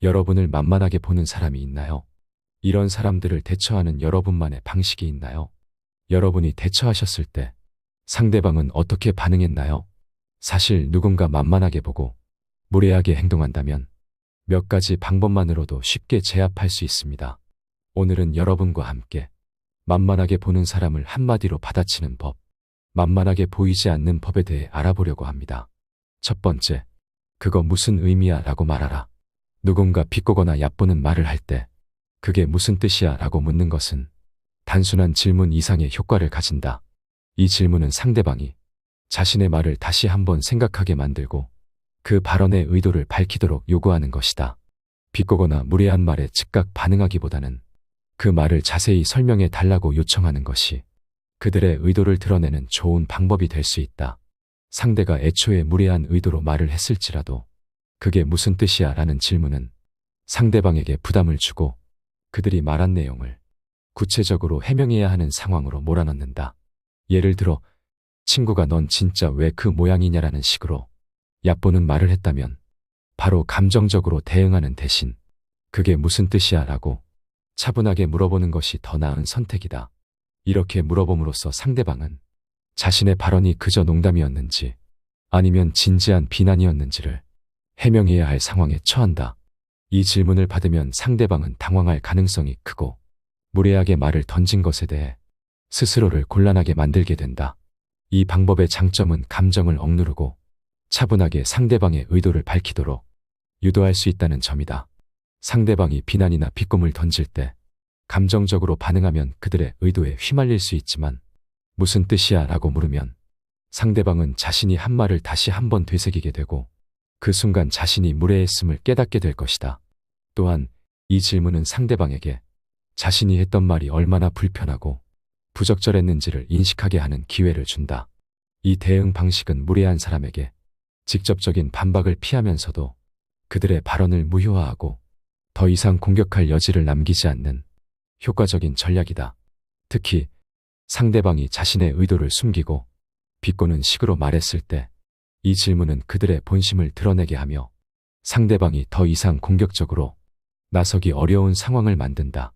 여러분을 만만하게 보는 사람이 있나요? 이런 사람들을 대처하는 여러분만의 방식이 있나요? 여러분이 대처하셨을 때 상대방은 어떻게 반응했나요? 사실 누군가 만만하게 보고 무례하게 행동한다면 몇 가지 방법만으로도 쉽게 제압할 수 있습니다. 오늘은 여러분과 함께 만만하게 보는 사람을 한마디로 받아치는 법, 만만하게 보이지 않는 법에 대해 알아보려고 합니다. 첫 번째, 그거 무슨 의미야 라고 말하라. 누군가 비꼬거나 얕보는 말을 할 때 그게 무슨 뜻이야 라고 묻는 것은 단순한 질문 이상의 효과를 가진다. 이 질문은 상대방이 자신의 말을 다시 한번 생각하게 만들고 그 발언의 의도를 밝히도록 요구하는 것이다. 비꼬거나 무례한 말에 즉각 반응하기보다는 그 말을 자세히 설명해 달라고 요청하는 것이 그들의 의도를 드러내는 좋은 방법이 될 수 있다. 상대가 애초에 무례한 의도로 말을 했을지라도 그게 무슨 뜻이야 라는 질문은 상대방에게 부담을 주고 그들이 말한 내용을 구체적으로 해명해야 하는 상황으로 몰아넣는다. 예를 들어 친구가 넌 진짜 왜 그 모양이냐라는 식으로 얕보는 말을 했다면 바로 감정적으로 대응하는 대신 그게 무슨 뜻이야 라고 차분하게 물어보는 것이 더 나은 선택이다. 이렇게 물어봄으로써 상대방은 자신의 발언이 그저 농담이었는지 아니면 진지한 비난이었는지를 해명해야 할 상황에 처한다. 이 질문을 받으면 상대방은 당황할 가능성이 크고 무례하게 말을 던진 것에 대해 스스로를 곤란하게 만들게 된다. 이 방법의 장점은 감정을 억누르고 차분하게 상대방의 의도를 밝히도록 유도할 수 있다는 점이다. 상대방이 비난이나 비꼬을 던질 때 감정적으로 반응하면 그들의 의도에 휘말릴 수 있지만 무슨 뜻이야 라고 물으면 상대방은 자신이 한 말을 다시 한번 되새기게 되고 그 순간 자신이 무례했음을 깨닫게 될 것이다. 또한 이 질문은 상대방에게 자신이 했던 말이 얼마나 불편하고 부적절했는지를 인식하게 하는 기회를 준다. 이 대응 방식은 무례한 사람에게 직접적인 반박을 피하면서도 그들의 발언을 무효화하고 더 이상 공격할 여지를 남기지 않는 효과적인 전략이다. 특히 상대방이 자신의 의도를 숨기고 비꼬는 식으로 말했을 때 이 질문은 그들의 본심을 드러내게 하며 상대방이 더 이상 공격적으로 나서기 어려운 상황을 만든다.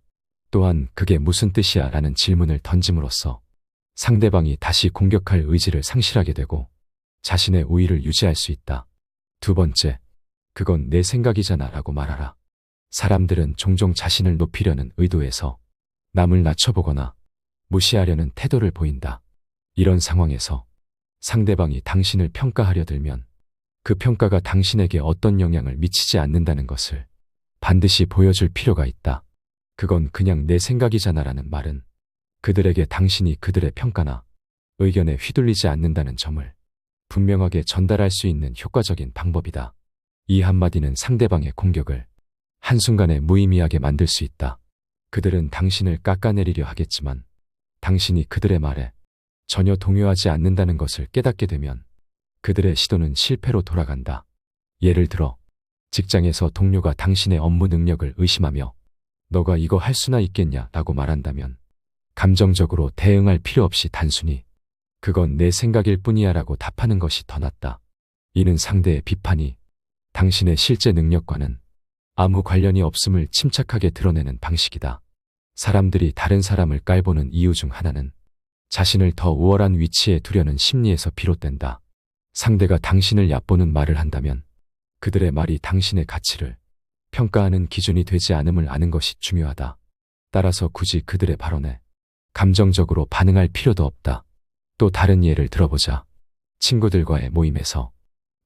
또한 그게 무슨 뜻이야 라는 질문을 던짐으로써 상대방이 다시 공격할 의지를 상실하게 되고 자신의 우위를 유지할 수 있다. 두 번째, 그건 내 생각이잖아 라고 말하라. 사람들은 종종 자신을 높이려는 의도에서 남을 낮춰보거나 무시하려는 태도를 보인다. 이런 상황에서 상대방이 당신을 평가하려 들면 그 평가가 당신에게 어떤 영향을 미치지 않는다는 것을 반드시 보여줄 필요가 있다. 그건 그냥 내 생각이잖아 라는 말은 그들에게 당신이 그들의 평가나 의견에 휘둘리지 않는다는 점을 분명하게 전달할 수 있는 효과적인 방법이다. 이 한마디는 상대방의 공격을 한순간에 무의미하게 만들 수 있다. 그들은 당신을 깎아내리려 하겠지만 당신이 그들의 말에 전혀 동요하지 않는다는 것을 깨닫게 되면 그들의 시도는 실패로 돌아간다. 예를 들어 직장에서 동료가 당신의 업무 능력을 의심하며 너가 이거 할 수나 있겠냐 라고 말한다면 감정적으로 대응할 필요 없이 단순히 그건 내 생각일 뿐이야 라고 답하는 것이 더 낫다. 이는 상대의 비판이 당신의 실제 능력과는 아무 관련이 없음을 침착하게 드러내는 방식이다. 사람들이 다른 사람을 깔보는 이유 중 하나는 자신을 더 우월한 위치에 두려는 심리에서 비롯된다. 상대가 당신을 얕보는 말을 한다면 그들의 말이 당신의 가치를 평가하는 기준이 되지 않음을 아는 것이 중요하다. 따라서 굳이 그들의 발언에 감정적으로 반응할 필요도 없다. 또 다른 예를 들어보자. 친구들과의 모임에서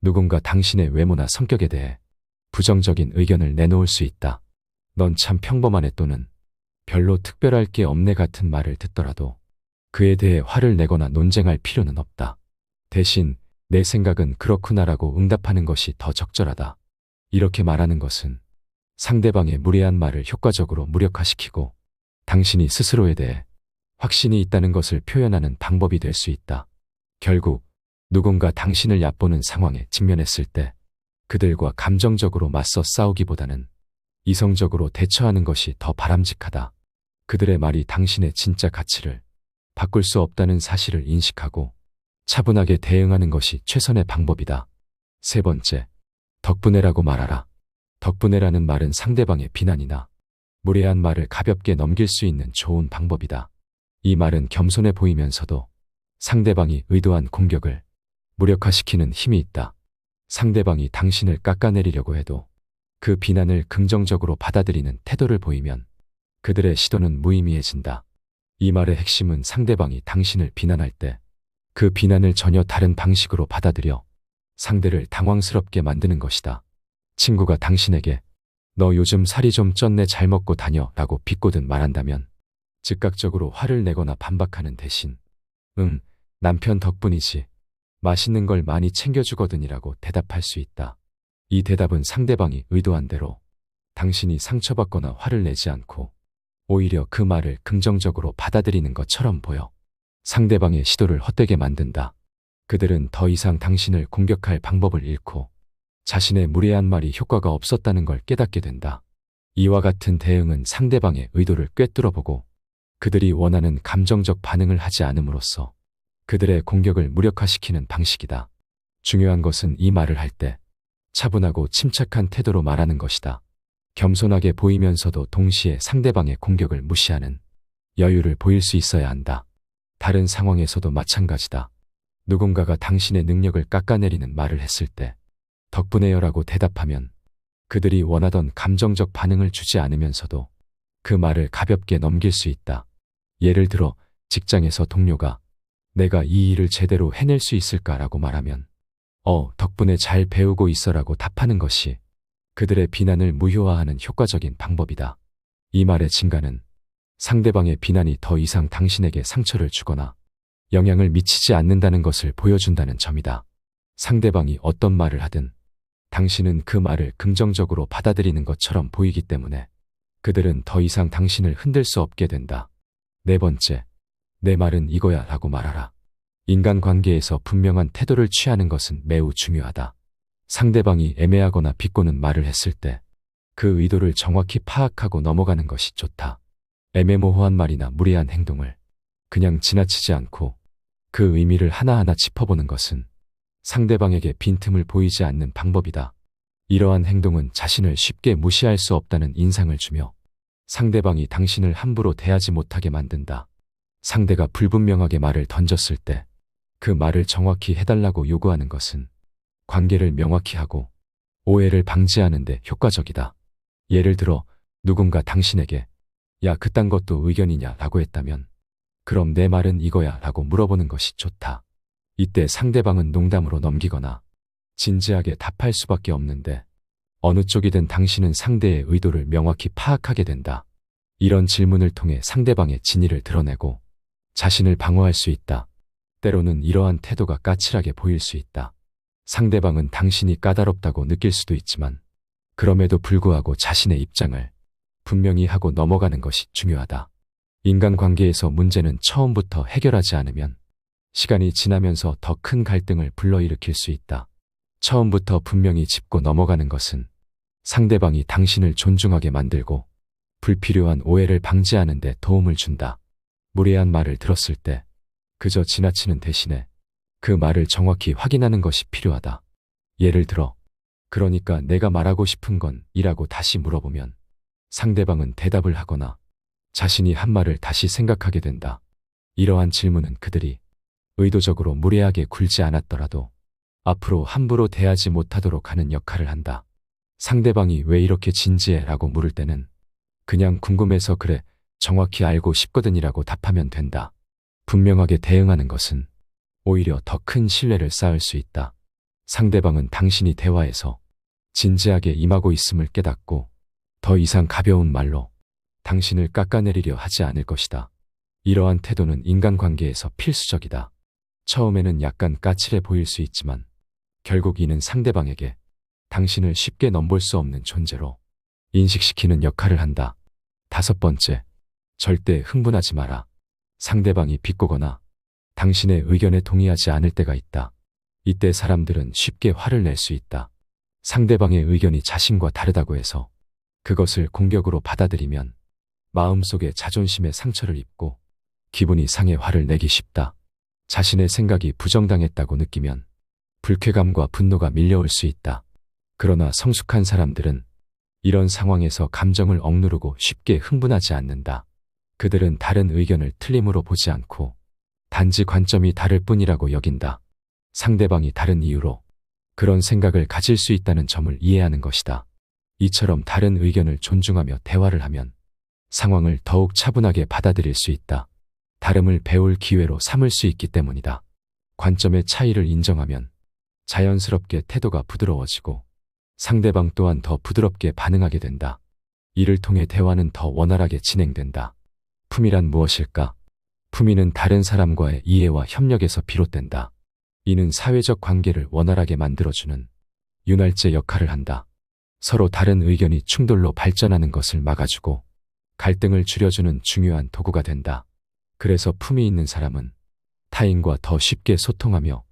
누군가 당신의 외모나 성격에 대해 부정적인 의견을 내놓을 수 있다. 넌 참 평범하네 또는 별로 특별할 게 없네 같은 말을 듣더라도 그에 대해 화를 내거나 논쟁할 필요는 없다. 대신 내 생각은 그렇구나라고 응답하는 것이 더 적절하다. 이렇게 말하는 것은 상대방의 무례한 말을 효과적으로 무력화시키고 당신이 스스로에 대해 확신이 있다는 것을 표현하는 방법이 될 수 있다. 결국 누군가 당신을 얕보는 상황에 직면했을 때 그들과 감정적으로 맞서 싸우기보다는 이성적으로 대처하는 것이 더 바람직하다. 그들의 말이 당신의 진짜 가치를 바꿀 수 없다는 사실을 인식하고 차분하게 대응하는 것이 최선의 방법이다. 세 번째, 덕분에라고 말하라. 덕분에라는 말은 상대방의 비난이나 무례한 말을 가볍게 넘길 수 있는 좋은 방법이다. 이 말은 겸손해 보이면서도 상대방이 의도한 공격을 무력화시키는 힘이 있다. 상대방이 당신을 깎아내리려고 해도 그 비난을 긍정적으로 받아들이는 태도를 보이면 그들의 시도는 무의미해진다. 이 말의 핵심은 상대방이 당신을 비난할 때 그 비난을 전혀 다른 방식으로 받아들여 상대를 당황스럽게 만드는 것이다. 친구가 당신에게 너 요즘 살이 좀 쪘네 잘 먹고 다녀 라고 비꼬듯 말한다면 즉각적으로 화를 내거나 반박하는 대신 남편 덕분이지 맛있는 걸 많이 챙겨주거든이라고 대답할 수 있다. 이 대답은 상대방이 의도한 대로 당신이 상처받거나 화를 내지 않고 오히려 그 말을 긍정적으로 받아들이는 것처럼 보여 상대방의 시도를 헛되게 만든다. 그들은 더 이상 당신을 공격할 방법을 잃고 자신의 무례한 말이 효과가 없었다는 걸 깨닫게 된다. 이와 같은 대응은 상대방의 의도를 꿰뚫어보고 그들이 원하는 감정적 반응을 하지 않음으로써 그들의 공격을 무력화시키는 방식이다. 중요한 것은 이 말을 할 때 차분하고 침착한 태도로 말하는 것이다. 겸손하게 보이면서도 동시에 상대방의 공격을 무시하는 여유를 보일 수 있어야 한다. 다른 상황에서도 마찬가지다. 누군가가 당신의 능력을 깎아내리는 말을 했을 때 덕분에요라고 대답하면 그들이 원하던 감정적 반응을 주지 않으면서도 그 말을 가볍게 넘길 수 있다. 예를 들어 직장에서 동료가 내가 이 일을 제대로 해낼 수 있을까라고 말하면 덕분에 잘 배우고 있어라고 답하는 것이 그들의 비난을 무효화하는 효과적인 방법이다. 이 말의 진가는 상대방의 비난이 더 이상 당신에게 상처를 주거나 영향을 미치지 않는다는 것을 보여준다는 점이다. 상대방이 어떤 말을 하든 당신은 그 말을 긍정적으로 받아들이는 것처럼 보이기 때문에 그들은 더 이상 당신을 흔들 수 없게 된다. 네 번째, 내 말은 이거야 라고 말하라. 인간관계에서 분명한 태도를 취하는 것은 매우 중요하다. 상대방이 애매하거나 비꼬는 말을 했을 때 그 의도를 정확히 파악하고 넘어가는 것이 좋다. 애매모호한 말이나 무례한 행동을 그냥 지나치지 않고 그 의미를 하나하나 짚어보는 것은 상대방에게 빈틈을 보이지 않는 방법이다. 이러한 행동은 자신을 쉽게 무시할 수 없다는 인상을 주며 상대방이 당신을 함부로 대하지 못하게 만든다. 상대가 불분명하게 말을 던졌을 때 그 말을 정확히 해달라고 요구하는 것은 관계를 명확히 하고 오해를 방지하는 데 효과적이다. 예를 들어 누군가 당신에게 야 그딴 것도 의견이냐 라고 했다면 그럼 내 말은 이거야 라고 물어보는 것이 좋다. 이때 상대방은 농담으로 넘기거나 진지하게 답할 수밖에 없는데 어느 쪽이든 당신은 상대의 의도를 명확히 파악하게 된다. 이런 질문을 통해 상대방의 진위를 드러내고 자신을 방어할 수 있다. 때로는 이러한 태도가 까칠하게 보일 수 있다. 상대방은 당신이 까다롭다고 느낄 수도 있지만 그럼에도 불구하고 자신의 입장을 분명히 하고 넘어가는 것이 중요하다. 인간관계에서 문제는 처음부터 해결하지 않으면 시간이 지나면서 더 큰 갈등을 불러일으킬 수 있다. 처음부터 분명히 짚고 넘어가는 것은 상대방이 당신을 존중하게 만들고 불필요한 오해를 방지하는 데 도움을 준다. 무례한 말을 들었을 때 그저 지나치는 대신에 그 말을 정확히 확인하는 것이 필요하다. 예를 들어 그러니까 내가 말하고 싶은 건 이라고 다시 물어보면 상대방은 대답을 하거나 자신이 한 말을 다시 생각하게 된다. 이러한 질문은 그들이 의도적으로 무례하게 굴지 않았더라도 앞으로 함부로 대하지 못하도록 하는 역할을 한다. 상대방이 왜 이렇게 진지해 라고 물을 때는 그냥 궁금해서 그래 정확히 알고 싶거든이라고 답하면 된다. 분명하게 대응하는 것은 오히려 더 큰 신뢰를 쌓을 수 있다. 상대방은 당신이 대화에서 진지하게 임하고 있음을 깨닫고 더 이상 가벼운 말로 당신을 깎아내리려 하지 않을 것이다. 이러한 태도는 인간관계에서 필수적이다. 처음에는 약간 까칠해 보일 수 있지만 결국 이는 상대방에게 당신을 쉽게 넘볼 수 없는 존재로 인식시키는 역할을 한다. 다섯 번째, 절대 흥분하지 마라. 상대방이 비꼬거나 당신의 의견에 동의하지 않을 때가 있다. 이때 사람들은 쉽게 화를 낼 수 있다. 상대방의 의견이 자신과 다르다고 해서 그것을 공격으로 받아들이면 마음속에 자존심의 상처를 입고 기분이 상해 화를 내기 쉽다. 자신의 생각이 부정당했다고 느끼면 불쾌감과 분노가 밀려올 수 있다. 그러나 성숙한 사람들은 이런 상황에서 감정을 억누르고 쉽게 흥분하지 않는다. 그들은 다른 의견을 틀림으로 보지 않고 단지 관점이 다를 뿐이라고 여긴다. 상대방이 다른 이유로 그런 생각을 가질 수 있다는 점을 이해하는 것이다. 이처럼 다른 의견을 존중하며 대화를 하면 상황을 더욱 차분하게 받아들일 수 있다. 다름을 배울 기회로 삼을 수 있기 때문이다. 관점의 차이를 인정하면 자연스럽게 태도가 부드러워지고 상대방 또한 더 부드럽게 반응하게 된다. 이를 통해 대화는 더 원활하게 진행된다. 품위란 무엇일까? 품위는 다른 사람과의 이해와 협력에서 비롯된다. 이는 사회적 관계를 원활하게 만들어주는 윤활제 역할을 한다. 서로 다른 의견이 충돌로 발전하는 것을 막아주고 갈등을 줄여주는 중요한 도구가 된다. 그래서 품위 있는 사람은 타인과 더 쉽게 소통하며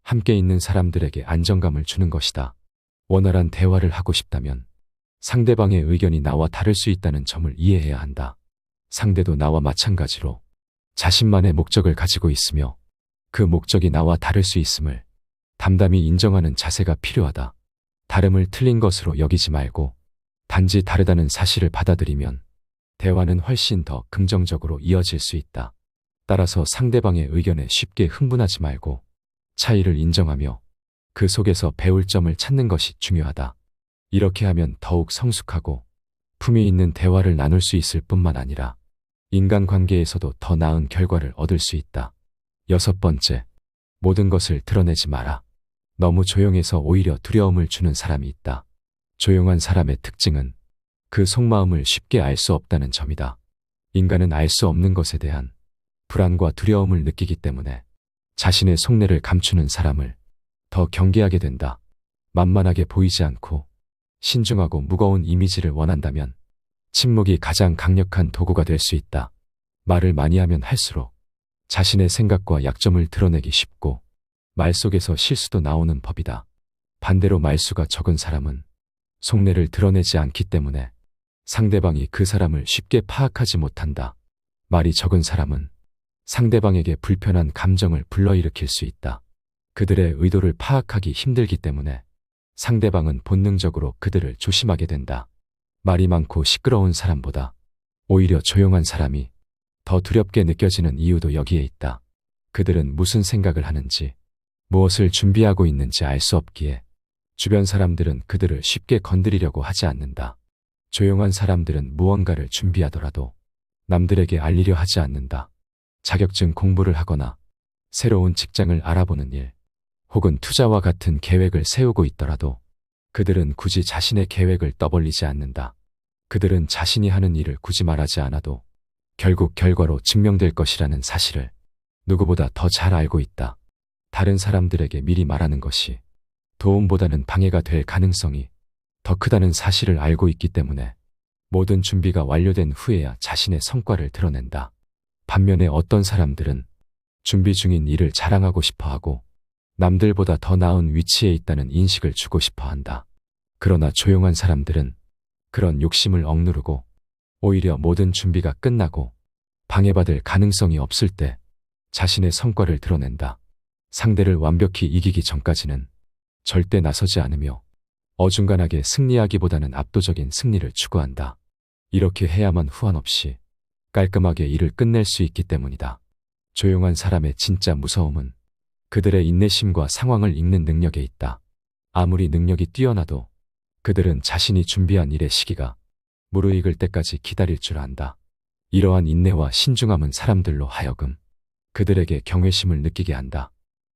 함께 있는 사람들에게 안정감을 주는 것이다. 원활한 대화를 하고 싶다면 상대방의 의견이 나와 다를 수 있다는 점을 이해해야 한다. 상대도 나와 마찬가지로 자신만의 목적을 가지고 있으며 그 목적이 나와 다를 수 있음을 담담히 인정하는 자세가 필요하다. 다름을 틀린 것으로 여기지 말고 단지 다르다는 사실을 받아들이면 대화는 훨씬 더 긍정적으로 이어질 수 있다. 따라서 상대방의 의견에 쉽게 흥분하지 말고 차이를 인정하며 그 속에서 배울 점을 찾는 것이 중요하다. 이렇게 하면 더욱 성숙하고 품위 있는 대화를 나눌 수 있을 뿐만 아니라 인간관계에서도 더 나은 결과를 얻을 수 있다. 6번째, 모든 것을 드러내지 마라. 너무 조용해서 오히려 두려움을 주는 사람이 있다. 조용한 사람의 특징은 그 속마음을 쉽게 알 수 없다는 점이다. 인간은 알 수 없는 것에 대한 불안과 두려움을 느끼기 때문에 자신의 속내를 감추는 사람을 더 경계하게 된다. 만만하게 보이지 않고 신중하고 무거운 이미지를 원한다면 침묵이 가장 강력한 도구가 될 수 있다. 말을 많이 하면 할수록 자신의 생각과 약점을 드러내기 쉽고 말 속에서 실수도 나오는 법이다. 반대로 말수가 적은 사람은 속내를 드러내지 않기 때문에 상대방이 그 사람을 쉽게 파악하지 못한다. 말이 적은 사람은 상대방에게 불편한 감정을 불러일으킬 수 있다. 그들의 의도를 파악하기 힘들기 때문에 상대방은 본능적으로 그들을 조심하게 된다. 말이 많고 시끄러운 사람보다 오히려 조용한 사람이 더 두렵게 느껴지는 이유도 여기에 있다. 그들은 무슨 생각을 하는지, 무엇을 준비하고 있는지 알 수 없기에 주변 사람들은 그들을 쉽게 건드리려고 하지 않는다. 조용한 사람들은 무언가를 준비하더라도 남들에게 알리려 하지 않는다. 자격증 공부를 하거나 새로운 직장을 알아보는 일, 혹은 투자와 같은 계획을 세우고 있더라도 그들은 굳이 자신의 계획을 떠벌리지 않는다. 그들은 자신이 하는 일을 굳이 말하지 않아도 결국 결과로 증명될 것이라는 사실을 누구보다 더 잘 알고 있다. 다른 사람들에게 미리 말하는 것이 도움보다는 방해가 될 가능성이 더 크다는 사실을 알고 있기 때문에 모든 준비가 완료된 후에야 자신의 성과를 드러낸다. 반면에 어떤 사람들은 준비 중인 일을 자랑하고 싶어 하고 남들보다 더 나은 위치에 있다는 인식을 주고 싶어 한다. 그러나 조용한 사람들은 그런 욕심을 억누르고 오히려 모든 준비가 끝나고 방해받을 가능성이 없을 때 자신의 성과를 드러낸다. 상대를 완벽히 이기기 전까지는 절대 나서지 않으며 어중간하게 승리하기보다는 압도적인 승리를 추구한다. 이렇게 해야만 후환 없이 깔끔하게 일을 끝낼 수 있기 때문이다. 조용한 사람의 진짜 무서움은 그들의 인내심과 상황을 읽는 능력에 있다. 아무리 능력이 뛰어나도 그들은 자신이 준비한 일의 시기가 무르익을 때까지 기다릴 줄 안다. 이러한 인내와 신중함은 사람들로 하여금 그들에게 경외심을 느끼게 한다.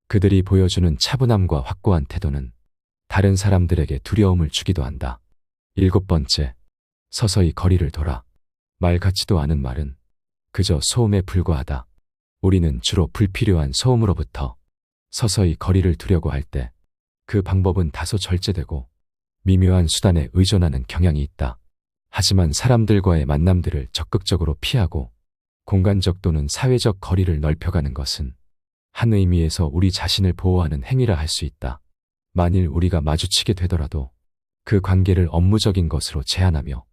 그들이 보여주는 차분함과 확고한 태도는 다른 사람들에게 두려움을 주기도 한다. 7번째, 서서히 거리를 둬라. 말 같지도 않은 말은 그저 소음에 불과하다. 우리는 주로 불필요한 소음으로부터 서서히 거리를 두려고 할 때 그 방법은 다소 절제되고 미묘한 수단에 의존하는 경향이 있다. 하지만 사람들과의 만남들을 적극적으로 피하고 공간적 또는 사회적 거리를 넓혀가는 것은 한 의미에서 우리 자신을 보호하는 행위라 할 수 있다. 만일 우리가 마주치게 되더라도 그 관계를 업무적인 것으로 제한하며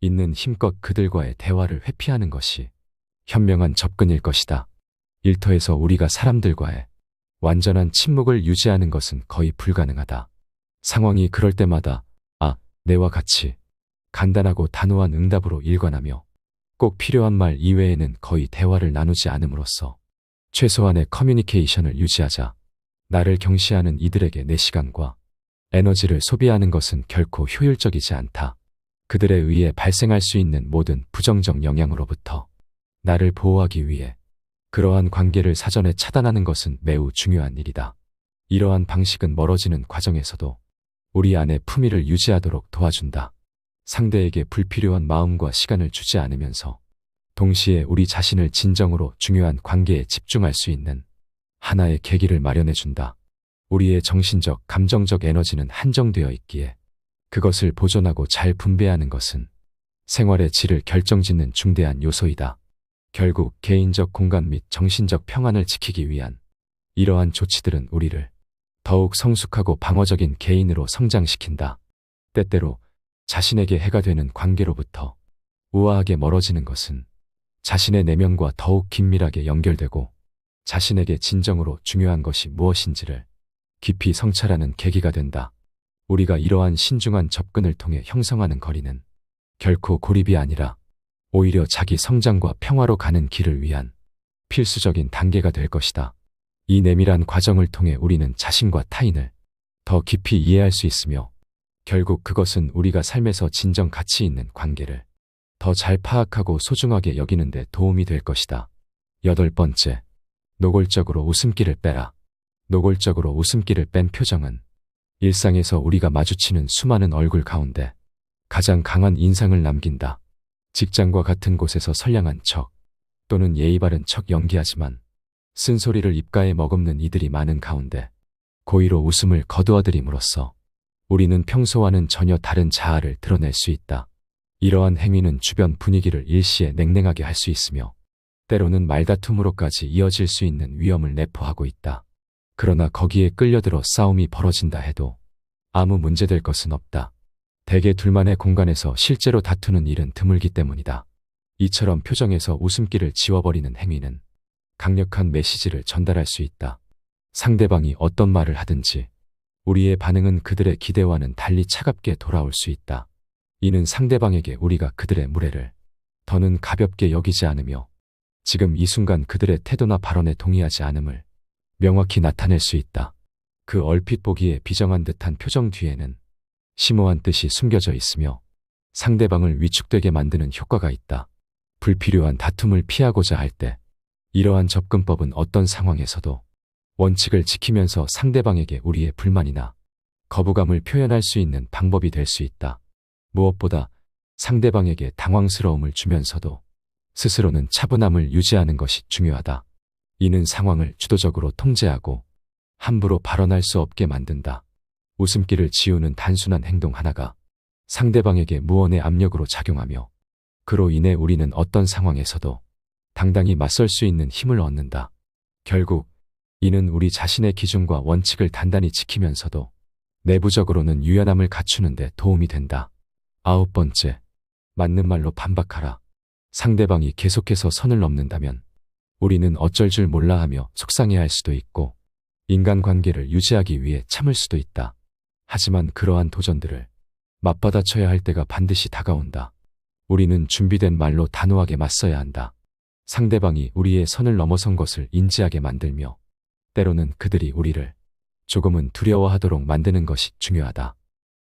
있는 힘껏 그들과의 대화를 회피하는 것이 현명한 접근일 것이다. 일터에서 우리가 사람들과의 완전한 침묵을 유지하는 것은 거의 불가능하다. 상황이 그럴 때마다 내와 같이 간단하고 단호한 응답으로 일관하며 꼭 필요한 말 이외에는 거의 대화를 나누지 않음으로써 최소한의 커뮤니케이션을 유지하자. 나를 경시하는 이들에게 내 시간과 에너지를 소비하는 것은 결코 효율적이지 않다. 그들에 의해 발생할 수 있는 모든 부정적 영향으로부터 나를 보호하기 위해 그러한 관계를 사전에 차단하는 것은 매우 중요한 일이다. 이러한 방식은 멀어지는 과정에서도 우리 안의 품위를 유지하도록 도와준다. 상대에게 불필요한 마음과 시간을 주지 않으면서 동시에 우리 자신을 진정으로 중요한 관계에 집중할 수 있는 하나의 계기를 마련해준다. 우리의 정신적, 감정적 에너지는 한정되어 있기에 그것을 보존하고 잘 분배하는 것은 생활의 질을 결정짓는 중대한 요소이다. 결국 개인적 공간 및 정신적 평안을 지키기 위한 이러한 조치들은 우리를 더욱 성숙하고 방어적인 개인으로 성장시킨다. 때때로 자신에게 해가 되는 관계로부터 우아하게 멀어지는 것은 자신의 내면과 더욱 긴밀하게 연결되고 자신에게 진정으로 중요한 것이 무엇인지를 깊이 성찰하는 계기가 된다. 우리가 이러한 신중한 접근을 통해 형성하는 거리는 결코 고립이 아니라 오히려 자기 성장과 평화로 가는 길을 위한 필수적인 단계가 될 것이다. 이 내밀한 과정을 통해 우리는 자신과 타인을 더 깊이 이해할 수 있으며 결국 그것은 우리가 삶에서 진정 가치 있는 관계를 더 잘 파악하고 소중하게 여기는 데 도움이 될 것이다. 8번째, 노골적으로 웃음기를 빼라. 노골적으로 웃음기를 뺀 표정은 일상에서 우리가 마주치는 수많은 얼굴 가운데 가장 강한 인상을 남긴다. 직장과 같은 곳에서 선량한 척 또는 예의 바른 척 연기하지만 쓴소리를 입가에 머금는 이들이 많은 가운데 고의로 웃음을 거두어들임으로써 우리는 평소와는 전혀 다른 자아를 드러낼 수 있다. 이러한 행위는 주변 분위기를 일시에 냉랭하게 할 수 있으며 때로는 말다툼으로까지 이어질 수 있는 위험을 내포하고 있다. 그러나 거기에 끌려들어 싸움이 벌어진다 해도 아무 문제될 것은 없다. 대개 둘만의 공간에서 실제로 다투는 일은 드물기 때문이다. 이처럼 표정에서 웃음기를 지워버리는 행위는 강력한 메시지를 전달할 수 있다. 상대방이 어떤 말을 하든지 우리의 반응은 그들의 기대와는 달리 차갑게 돌아올 수 있다. 이는 상대방에게 우리가 그들의 무례를 더는 가볍게 여기지 않으며 지금 이 순간 그들의 태도나 발언에 동의하지 않음을 명확히 나타낼 수 있다. 그 얼핏 보기에 비정한 듯한 표정 뒤에는 심오한 뜻이 숨겨져 있으며 상대방을 위축되게 만드는 효과가 있다. 불필요한 다툼을 피하고자 할 때 이러한 접근법은 어떤 상황에서도 원칙을 지키면서 상대방에게 우리의 불만이나 거부감을 표현할 수 있는 방법이 될 수 있다. 무엇보다 상대방에게 당황스러움을 주면서도 스스로는 차분함을 유지하는 것이 중요하다. 이는 상황을 주도적으로 통제하고 함부로 발언할 수 없게 만든다. 웃음기를 지우는 단순한 행동 하나가 상대방에게 무언의 압력으로 작용하며 그로 인해 우리는 어떤 상황에서도 당당히 맞설 수 있는 힘을 얻는다. 결국 이는 우리 자신의 기준과 원칙을 단단히 지키면서도 내부적으로는 유연함을 갖추는 데 도움이 된다. 9번째, 맞는 말로 반박하라. 상대방이 계속해서 선을 넘는다면 우리는 어쩔 줄 몰라 하며 속상해할 수도 있고 인간관계를 유지하기 위해 참을 수도 있다. 하지만 그러한 도전들을 맞받아쳐야 할 때가 반드시 다가온다. 우리는 준비된 말로 단호하게 맞서야 한다. 상대방이 우리의 선을 넘어선 것을 인지하게 만들며 때로는 그들이 우리를 조금은 두려워하도록 만드는 것이 중요하다.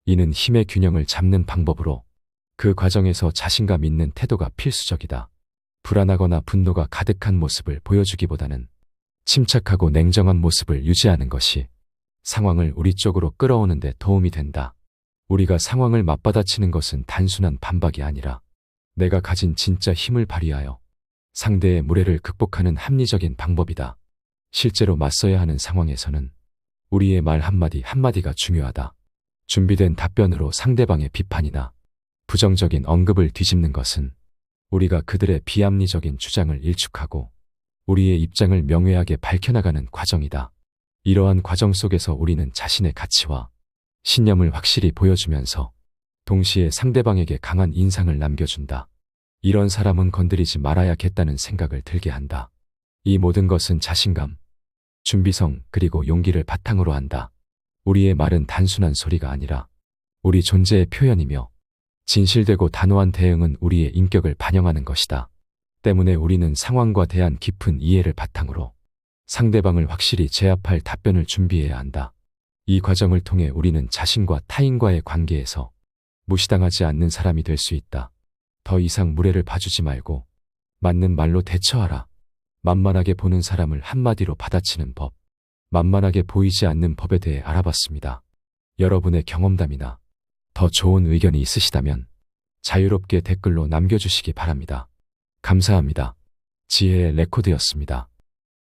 이는 힘의 균형을 잡는 방법으로 그 과정에서 자신감 있는 태도가 필수적이다. 불안하거나 분노가 가득한 모습을 보여주기보다는 침착하고 냉정한 모습을 유지하는 것이 상황을 우리 쪽으로 끌어오는 데 도움이 된다. 우리가 상황을 맞받아치는 것은 단순한 반박이 아니라 내가 가진 진짜 힘을 발휘하여 상대의 무례를 극복하는 합리적인 방법이다. 실제로 맞서야 하는 상황에서는 우리의 말 한마디 한마디가 중요하다. 준비된 답변으로 상대방의 비판이나 부정적인 언급을 뒤집는 것은 우리가 그들의 비합리적인 주장을 일축하고 우리의 입장을 명쾌하게 밝혀나가는 과정이다. 이러한 과정 속에서 우리는 자신의 가치와 신념을 확실히 보여주면서 동시에 상대방에게 강한 인상을 남겨준다. 이런 사람은 건드리지 말아야겠다는 생각을 들게 한다. 이 모든 것은 자신감, 준비성 그리고 용기를 바탕으로 한다. 우리의 말은 단순한 소리가 아니라 우리 존재의 표현이며 진실되고 단호한 대응은 우리의 인격을 반영하는 것이다. 때문에 우리는 상황과 대한 깊은 이해를 바탕으로 상대방을 확실히 제압할 답변을 준비해야 한다. 이 과정을 통해 우리는 자신과 타인과의 관계에서 무시당하지 않는 사람이 될 수 있다. 더 이상 무례를 봐주지 말고 맞는 말로 대처하라. 만만하게 보는 사람을 한마디로 받아치는 법. 만만하게 보이지 않는 법에 대해 알아봤습니다. 여러분의 경험담이나 더 좋은 의견이 있으시다면 자유롭게 댓글로 남겨주시기 바랍니다. 감사합니다. 지혜의 레코드였습니다.